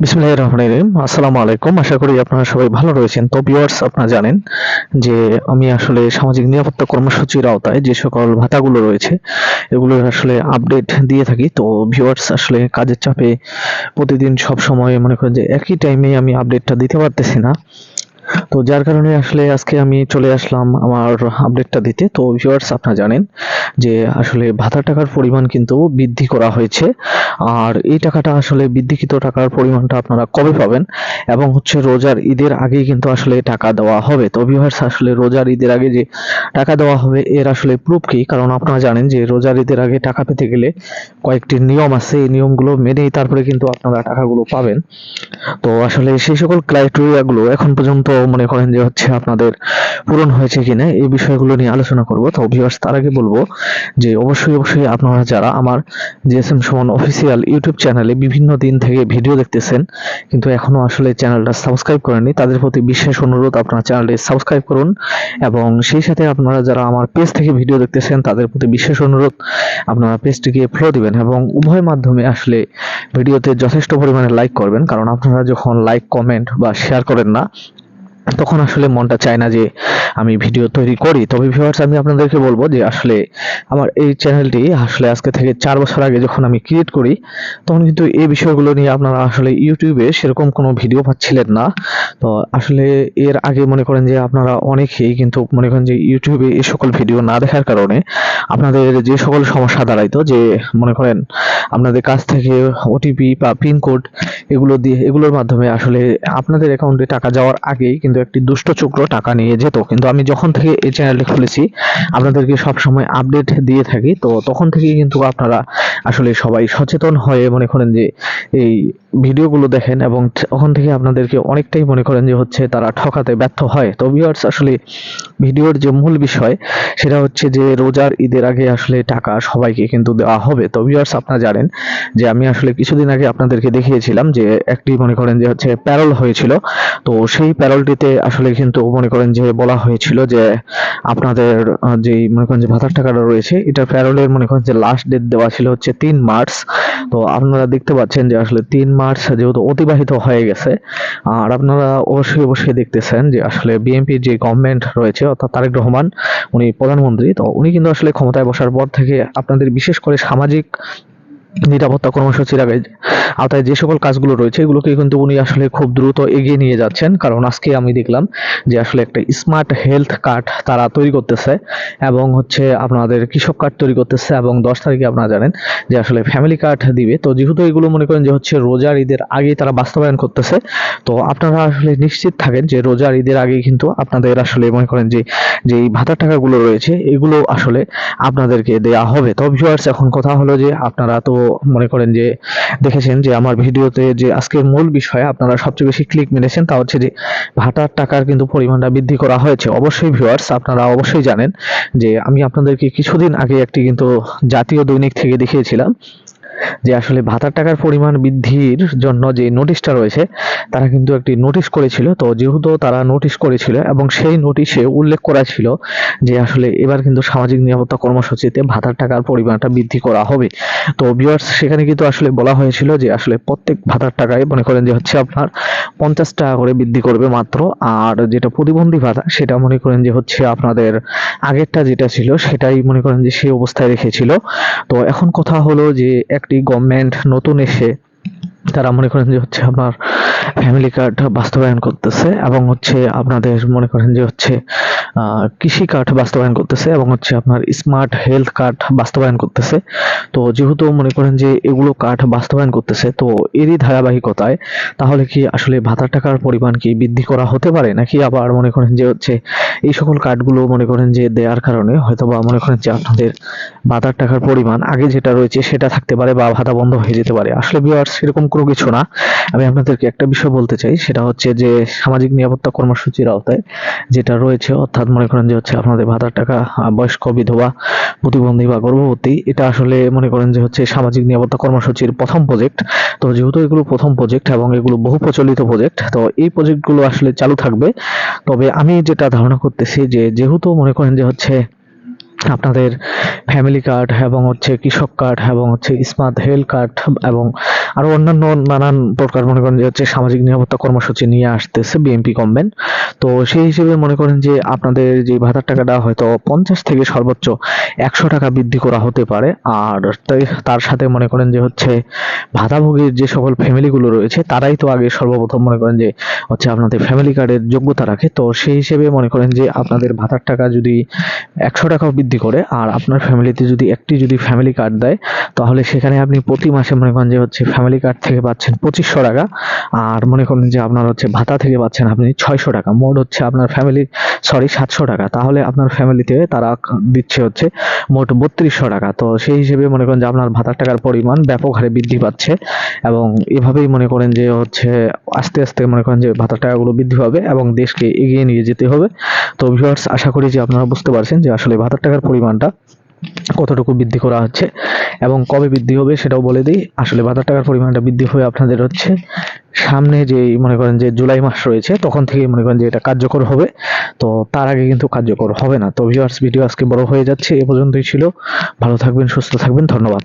বিসমিল্লাহির রহমানির রহিম। আসসালামু আলাইকুম। আশা করি আপনারা সবাই ভালো রয়েছেন। তো ভিউয়ার্স, আপনারা জানেন যে আমি আসলে সামাজিক নিরাপত্তা কর্মসূচির আওতায় যে সকল ভাতাগুলো রয়েছে এগুলোর আসলে আপডেট দিয়ে থাকি। তো ভিউয়ার্স, আসলে কাজের চাপে প্রতিদিন সব সময় মনে করেন যে একই টাইমে আমি আপডেটটা দিতে পারতেছি না। তো যার কারণে আসলে আজকে আমি চলে আসলাম আমার আপডেটটা দিতে। তো ভিউয়ার্স, আপনারা জানেন যে আসলে ভাতার টাকার পরিমাণ কিন্তু বৃদ্ধি করা হয়েছে। আর এই টাকাটা আসলে বৃদ্ধিকৃত টাকার পরিমাণটা আপনারা কবে পাবেন এবং হচ্ছে রোজার ঈদের আগেই কিন্তু আসলে টাকা দেওয়া হবে। তো ভিউয়ার্স, আসলে রোজার ঈদের আগে যে টাকা দেওয়া হবে এর আসলে প্রুফ কি? কারণ আপনারা জানেন যে রোজার ঈদের আগে টাকা পেতে গেলে কয়েকটি নিয়ম আছে। এই নিয়মগুলো মেনেই তারপরে কিন্তু আপনারা টাকাগুলো পাবেন। তো আসলে সেই সকল ক্রাইটেরিয়া গুলো এখন পর্যন্ত মনে করেন যে হচ্ছে আপনাদের পূরণ হয়েছে কিনা এই বিষয়গুলো নিয়ে আলোচনা করব। তো ভিউয়ার্স, তার আগে বলবো যে অবশ্যই আপনারা যারা আমার জিএসএম সুমন অফিসিয়াল ইউটিউব চ্যানেলে বিভিন্ন দিন থেকে ভিডিও দেখতেছেন কিন্তু এখনো আসলে চ্যানেলটা সাবস্ক্রাইব করেননি, তাদের প্রতি বিশেষ অনুরোধ আপনারা চ্যানেলটি সাবস্ক্রাইব করুন। এবং সেই সাথে আপনারা যারা আমার পেজ থেকে ভিডিও দেখতেছেন তাদের প্রতি বিশেষ অনুরোধ আপনারা পেজটিকে ফলো দিবেন এবং উভয় মাধ্যমে আসলে ভিডিওতে যথেষ্ট পরিমাণে লাইক করবেন। কারণ আপনারা যখন লাইক, কমেন্ট বা শেয়ার করেন না তখন আসলে মনটা চায় না যে আমি ভিডিও তৈরি করি। তবে ভিউয়ার্স, আমি আপনাদেরকে বলবো যে আসলে আমার এই চ্যানেলটি আসলে আজকে থেকে 4 বছর আগে যখন আমি ক্রিয়েট করি তখন কিন্তু এই বিষয়গুলো নিয়ে আপনারা আসলে ইউটিউবে সেরকম কোনো ভিডিও পাচ্ছিলেন না। তো আসলে এর আগে মনে করেন যে আপনারা অনেকেই কিন্তু মনে করেন যে ইউটিউবে এই সকল ভিডিও না দেখার কারণে আপনাদের যে সকল সমস্যা দাঁড়াইতো যে মনে করেন আপনাদের কাছ থেকে ওটিপি বা পিন কোড এগুলোর মাধ্যমে আসলে আপনাদের অ্যাকাউন্টে টাকা যাওয়ার আগেই কিন্তু একটি দুষ্ট চক্র টাকা নিয়ে যেত। কিন্তু আমি যখন থেকে এই চ্যানেলটি খুলেছি আপনাদেরকে সব সময় আপডেট দিয়ে থাকি। তো তখন থেকেই কিন্তু আপনারা আসলে সবাই সচেতন হয়ে মনে করেন যে এই ভিডিওগুলো দেখেন এবং তখন থেকে আপনাদেরকে অনেকটাই মনে করেন যে হচ্ছে তারা ঠকাতে ব্যর্থ হয়। তো ভিউয়ার্স, আসলে ভিডিওর যে মূল বিষয় সেটা হচ্ছে যে রোজার ঈদের আগে আসলে টাকা সবাইকে কিন্তু দেওয়া হবে। তো ভিউয়ার্স, আপনারা জানেন যে আমি আসলে কিছুদিন আগে আপনাদেরকে দেখিয়েছিলাম যে একটি মনে করেন যে হচ্ছে প্যারোল হয়েছিল। তো সেই প্যারোলটিতে আসলে কিন্তু মনে করেন যে বলা হয়েছিল যে আপনাদের যেই মনে করেন যে ভাতার টাকাটা রয়েছে এটা প্যারোলের মনে করেন যে লাস্ট ডেট দেওয়া ছিল হচ্ছে 3 মার্চ। তো আপনারা দেখতে পাচ্ছেন যে আসলে 3 মার্চ যেহেতু অতিবাহিত হয়ে গেছে আর আপনারা অবশ্যই দেখতেছেন যে আসলে বিএনপির যে গভর্নমেন্ট রয়েছে অর্থাৎ তারেক রহমান, উনি প্রধানমন্ত্রী। তো উনি কিন্তু আসলে ক্ষমতায় বসার পর থেকে আপনাদের বিশেষ করে সামাজিক নিরাপত্তা কর্মসূচির আওতায় যে সকল কাজগুলো রয়েছে এগুলোকে কিন্তু উনি আসলে খুব দ্রুত এগিয়ে নিয়ে যাচ্ছেন। কারণ আজকে আমি দেখলাম যে আসলে একটা স্মার্ট হেলথ কার্ড তারা তৈরি করতেছে এবং হচ্ছে আপনাদের কৃষক কার্ড তৈরি করতেছে এবং 10 তারিখে আপনারা জানেন যে আসলে ফ্যামিলি কার্ড দিবে। তো যেহেতু এগুলো মনে করেন যে হচ্ছে রোজার ঈদের আগেই তারা বাস্তবায়ন করতেছে, তো আপনারা আসলে নিশ্চিত থাকেন যে রোজার ঈদের আগেই কিন্তু আপনাদের আসলে মনে করেন যে এই ভাতার টাকাগুলো রয়েছে এগুলো আসলে আপনাদেরকে দেয়া হবে। তো ভিউয়ার্স, এখন কথা হলো যে আপনারা তো মনে করেন যে দেখেছেন যে আমার ভিডিওতে যে আজকের মূল বিষয়ে আপনারা সবচেয়ে বেশি ক্লিক মেরেছেন তা হচ্ছে যে ভাতার টাকার কিন্তু পরিমাণটা বৃদ্ধি করা হয়েছে। অবশ্যই ভিউয়ার্স, আপনারা অবশ্যই জানেন যে আমি আপনাদেরকে কিছুদিন আগে একটি কিন্তু জাতীয় দৈনিক থেকে দেখিয়েছিলাম যে আসলে ভাতার টাকার পরিমাণ বৃদ্ধির জন্য যে নোটিশটা রয়েছে তারা কিন্তু একটি নোটিশ করেছিল। তো যেহেতু তারা নোটিশ করেছিল এবং সেই নোটিশে উল্লেখ করা ছিল যে আসলে এবার কিন্তু সামাজিক নিরাপত্তা কর্মসূচিতে ভাতার টাকার পরিমাণটা বৃদ্ধি করা হবে। তো ভিউয়ার্স, সেখানে কিন্তু আসলে বলা হয়েছিল যে আসলে প্রত্যেক ভাতার টাকায় মনে করেন যে হচ্ছে আপনার 50 টাকা করে বৃদ্ধি করবে মাত্র। আর যেটা প্রতিবন্ধী ভাতা সেটা মনে করেন যে হচ্ছে আপনাদের আগেরটা যেটা ছিল সেটাই মনে করেন যে সেই অবস্থায় রেখেছিল। তো এখন কথা হলো যে একটি গভর্নমেন্ট নতুন এসে তারা মনে করেন যে হচ্ছে আপনার ফ্যামিলি কার্ড বাস্তবায়ন করতেছে এবং হচ্ছে আপনাদের মনে করেন যে হচ্ছে কৃষি কার্ড বাস্তবায়ন করতেছে এবং হচ্ছে আপনার স্মার্ট হেলথ কার্ড বাস্তবায়ন করতেছে। তো যেহেতু মনে করেন যে এগুলো কার্ড বাস্তবায়ন করতেছে তো এরই ধারাবাহিকতায় তাহলে কি আসলে ভাতার টাকার পরিমাণ কি বৃদ্ধি করা হতে পারে নাকি আবার মনে করেন যে হচ্ছে এই সকল কার্ডগুলো মনে করেন যে দেওয়ার কারণে হয়তোবা মনে করেন যে আপনাদের ভাতার টাকার পরিমাণ আগে যেটা রয়েছে সেটা থাকতে পারে বা ভাতা বন্ধ হয়ে যেতে পারে। আসলে ভিউয়ার্স, এরকম কোনো কিছু না। আমি আপনাদেরকে একটা বিষয় বলতে চাই সেটা হচ্ছে যে সামাজিক নিরাপত্তা কর্মসূচির আওতায় যেটা রয়েছে অর্থাৎ মনে করেন যে হচ্ছে আপনাদের ভাতার টাকা বয়স্ক, বিধবা, প্রতিবন্ধী বা গর্ভবতী এটা আসলে মনে করেন যে হচ্ছে সামাজিক নিরাপত্তা কর্মসূচির প্রথম প্রজেক্ট। তো যেহেতু এগুলো প্রথম প্রজেক্ট এবং এগুলো বহু প্রচলিত প্রজেক্ট তো এই প্রজেক্টগুলো আসলে চালু থাকবে। তবে আমি যেটা ধারণা করতেছি যে যেহেতু মনে করেন যে হচ্ছে আপনাদের ফ্যামিলি কার্ড এবং হচ্ছে কৃষক কার্ড এবং হচ্ছে স্মার্ট হেলথ কার্ড এবং আরো অন্যান্য নানান প্রকার মনে করেন যে হচ্ছে সামাজিক নিরাপত্তা কর্মসূচি নিয়ে আসতেছে বিএনপি গভর্নমেন্ট। তো সেই হিসেবে মনে করেন যে আপনাদের যে ভাতার টাকাটা হয়তো 50 থেকে সর্বোচ্চ 100 টাকা বৃদ্ধি করা হতে পারে। আর তার সাথে মনে করেন যে হচ্ছে ভাতাভোগীর যে সকল ফ্যামিলিগুলো রয়েছে তারাই তো আগে সর্বপ্রথম মনে করেন যে হচ্ছে আপনাদের ফ্যামিলি কার্ডের যোগ্যতা রাখে। তো সেই হিসেবে মনে করেন যে আপনাদের ভাতার টাকা যদি 100 টাকাও বৃদ্ধি করে আর আপনার ফ্যামিলিতে যদি ফ্যামিলি কার্ড দেয়, তাহলে সেখানে আপনি প্রতি মাসে মনে করেন যে হচ্ছে ফ্যামিলি কার্ড থেকে পাচ্ছেন 2500 টাকা, আর মনে করেন যে আপনার হচ্ছে ভাতা থেকে পাচ্ছেন আপনি 600 টাকা। মোট হচ্ছে আপনার 700 টাকা। তাহলে আপনার ফ্যামিলিতে তারা দিচ্ছে হচ্ছে মোট 3200 টাকা। তো সেই হিসেবে মনে করেন যে আপনার ভাতার টাকার পরিমাণ ব্যাপক হারে বৃদ্ধি পাচ্ছে এবং এভাবেই মনে করেন যে হচ্ছে আস্তে আস্তে মনে করেন যে ভাতার টাকাগুলো বৃদ্ধি পাবে এবং দেশকে এগিয়ে নিয়ে যেতে হবে। তো ভিউয়ার্স, আশা করি যে আপনারা বুঝতে পারছেন যে আসলে ভাতার টাকার পরিমাণটা কতটুকু বৃদ্ধি করা হচ্ছে এবং কবে বৃদ্ধি হবে সেটাও বলে দিই। আসলে ভাতার টাকার পরিমাণটা বৃদ্ধি হয়ে আপনাদের হচ্ছে সামনে যে মনে করেন যে জুলাই মাস রয়েছে তখন থেকে মনে করেন যে এটা কার্যকর হবে। তো তার আগে কিন্তু কার্যকর হবে না। তো ভিউয়ার্স, ভিডিও আজকে বড় হয়ে যাচ্ছে, এ পর্যন্তই ছিল। ভালো থাকবেন, সুস্থ থাকবেন, ধন্যবাদ।